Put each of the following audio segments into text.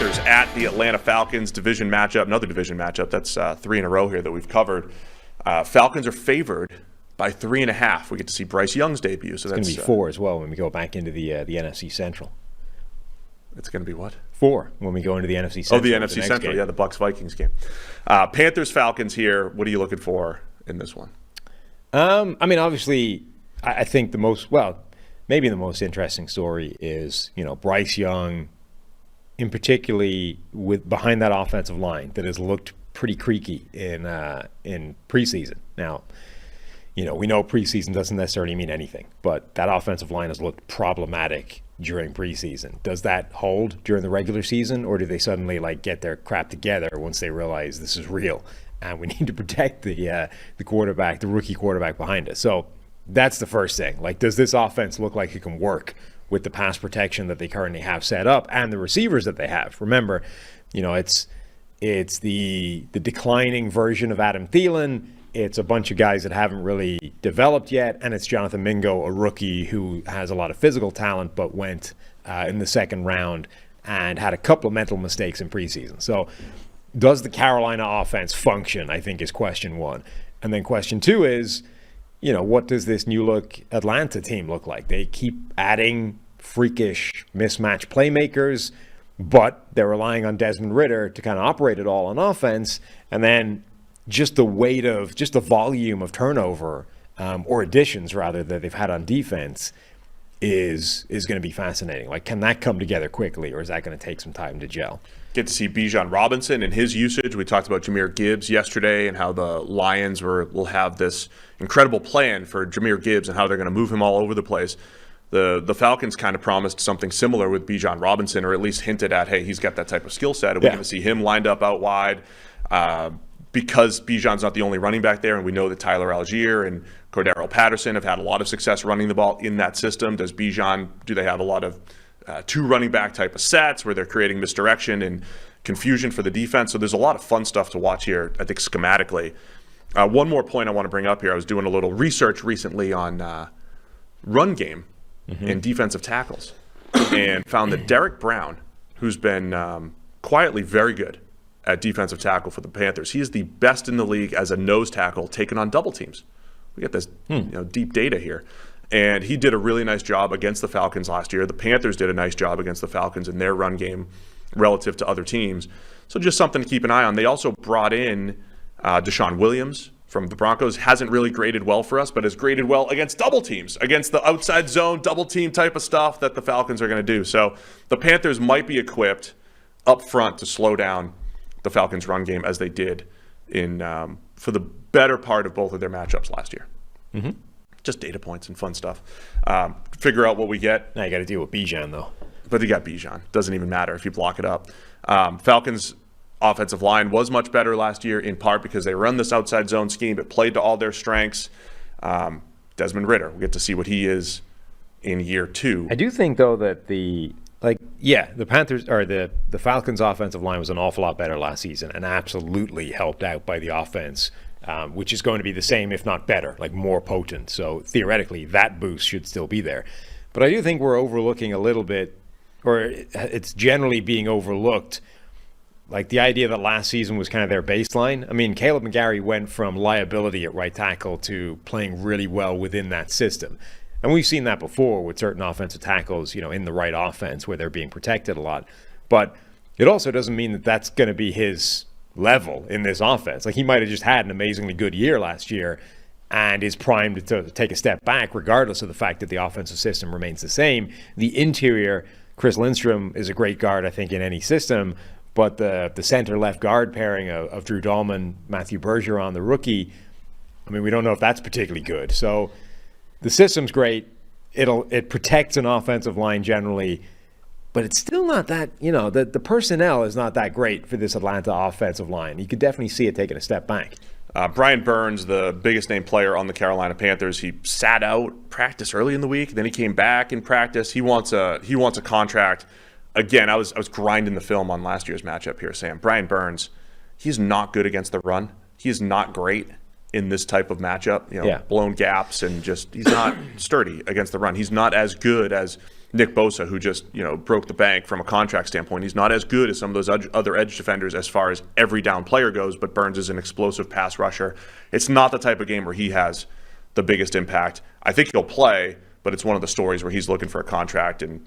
Panthers at the Atlanta Falcons, division matchup, another division matchup. That's 3 in a row here that we've covered. Falcons are favored by 3.5. We get to see Bryce Young's debut. So it's going to be 4 as well when we go back into the NFC Central. It's going to be what? 4 when we go into the NFC Central. Oh, the NFC Central, yeah, the Bucs-Vikings game. Panthers-Falcons here. What are you looking for in this one? I mean, obviously, I think maybe the most interesting story is, Bryce Young, in particularly with behind that offensive line that has looked pretty creaky in preseason. Now, we know preseason doesn't necessarily mean anything, but that offensive line has looked problematic during preseason. Does that hold during the regular season, or do they suddenly get their crap together once they realize this is real and we need to protect the quarterback, the rookie quarterback behind us? So that's the first thing. Does this offense look like it can work with the pass protection that they currently have set up and the receivers that they have? Remember, it's the declining version of Adam Thielen. It's a bunch of guys that haven't really developed yet, and it's Jonathan Mingo, a rookie who has a lot of physical talent but went in the second round and had a couple of mental mistakes in preseason. So does the Carolina offense function, I think, is question one. And then question two is, what does this new look Atlanta team look like? They keep adding freakish mismatch playmakers, but they're relying on Desmond Ridder to kind of operate it all on offense. And then just the volume of turnover, or additions rather, that they've had on defense is going to be fascinating. Can that come together quickly, or is that going to take some time to gel? Get to see Bijan Robinson and his usage. We talked about Jahmyr Gibbs yesterday and how the Lions will have this incredible plan for Jahmyr Gibbs and how they're going to move him all over the place. The Falcons kind of promised something similar with Bijan Robinson, or at least hinted at, hey, he's got that type of skill set, and we're going to see him lined up out wide. Because Bijan's not the only running back there, and we know that Tyler Algier and Cordero Patterson have had a lot of success running the ball in that system. Do they have a lot of two running back type of sets where they're creating misdirection and confusion for the defense? So there's a lot of fun stuff to watch here, I think, schematically. One more point I want to bring up here. I was doing a little research recently on run game and defensive tackles, and found that Derek Brown, who's been quietly very good at defensive tackle for the Panthers, he is the best in the league as a nose tackle taken on double teams. We get this deep data here. And he did a really nice job against the Falcons last year. The Panthers did a nice job against the Falcons in their run game relative to other teams. So just something to keep an eye on. They also brought in Deshaun Williams from the Broncos. Hasn't really graded well for us, but has graded well against double teams, against the outside zone double team type of stuff that the Falcons are going to do. So the Panthers might be equipped up front to slow down the Falcons' run game as they did for the better part of both of their matchups last year. Mm-hmm. Just data points and fun stuff. Figure out what we get. Now you got to deal with Bijan, though. But you got Bijan. Doesn't even matter if you block it up. Falcons' offensive line was much better last year, in part because they run this outside zone scheme. It played to all their strengths. Desmond Ridder, we get to see what he is in year 2. I do think, though, that the Panthers or the Falcons' offensive line was an awful lot better last season, and absolutely helped out by the offense, which is going to be the same, if not better, more potent. So theoretically, that boost should still be there. But I do think we're overlooking a little bit, or it's generally being overlooked, the idea that last season was kind of their baseline. I mean, Caleb McGarry went from liability at right tackle to playing really well within that system. And we've seen that before with certain offensive tackles, in the right offense where they're being protected a lot. But it also doesn't mean that that's going to be his level in this offense. He might have just had an amazingly good year last year and is primed to take a step back regardless of the fact that the offensive system remains the same. The interior, Chris Lindstrom is a great guard, I think, in any system. But the center-left guard pairing of Drew Dahlman, Matthew Bergeron, the rookie, I mean, we don't know if that's particularly good. So the system's great. It protects an offensive line generally, but it's still not that, the personnel is not that great for this Atlanta offensive line. You could definitely see it taking a step back. Brian Burns, the biggest name player on the Carolina Panthers, he sat out practice early in the week. Then he came back in practice. He wants a contract. Again, I was grinding the film on last year's matchup here, Sam. Brian Burns, he's not good against the run. He is not great in this type of matchup. Blown gaps and he's not sturdy against the run. He's not as good as Nick Bosa, who just, broke the bank from a contract standpoint. He's not as good as some of those other edge defenders as far as every down player goes, but Burns is an explosive pass rusher. It's not the type of game where he has the biggest impact. I think he'll play, but it's one of the stories where he's looking for a contract and,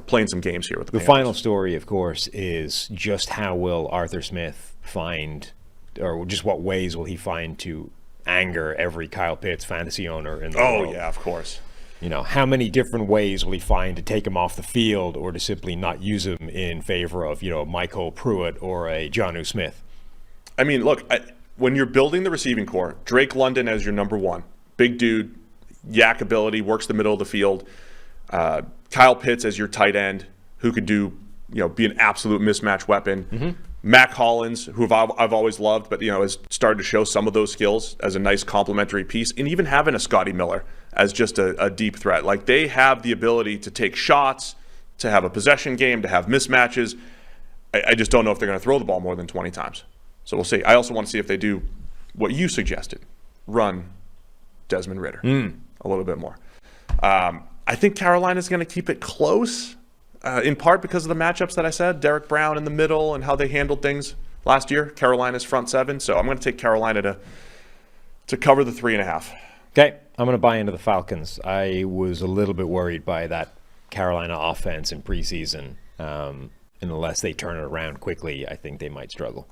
playing some games here with the Panthers. Final story, of course, is just how will Arthur Smith find, or just what ways will he find to anger every Kyle Pitts fantasy owner in the world? Oh, yeah, of course. How many different ways will he find to take him off the field or to simply not use him in favor of, Michael Pruitt or a Jonnu Smith? I mean, look, when you're building the receiving core, Drake London as your number one, big dude, yak ability, works the middle of the field. Kyle Pitts as your tight end, who could do, be an absolute mismatch weapon. Mm-hmm. Mac Hollins, who I've always loved, but has started to show some of those skills as a nice complementary piece, and even having a Scotty Miller as just a deep threat. Like, they have the ability to take shots, to have a possession game, to have mismatches. I just don't know if they're going to throw the ball more than 20 times. So we'll see. I also want to see if they do what you suggested, run Desmond Ridder a little bit more. I think Carolina's going to keep it close. In part because of the matchups that I said, Derek Brown in the middle and how they handled things last year, Carolina's front seven. So I'm going to take Carolina to cover the 3.5. Okay, I'm going to buy into the Falcons. I was a little bit worried by that Carolina offense in preseason. And unless they turn it around quickly, I think they might struggle.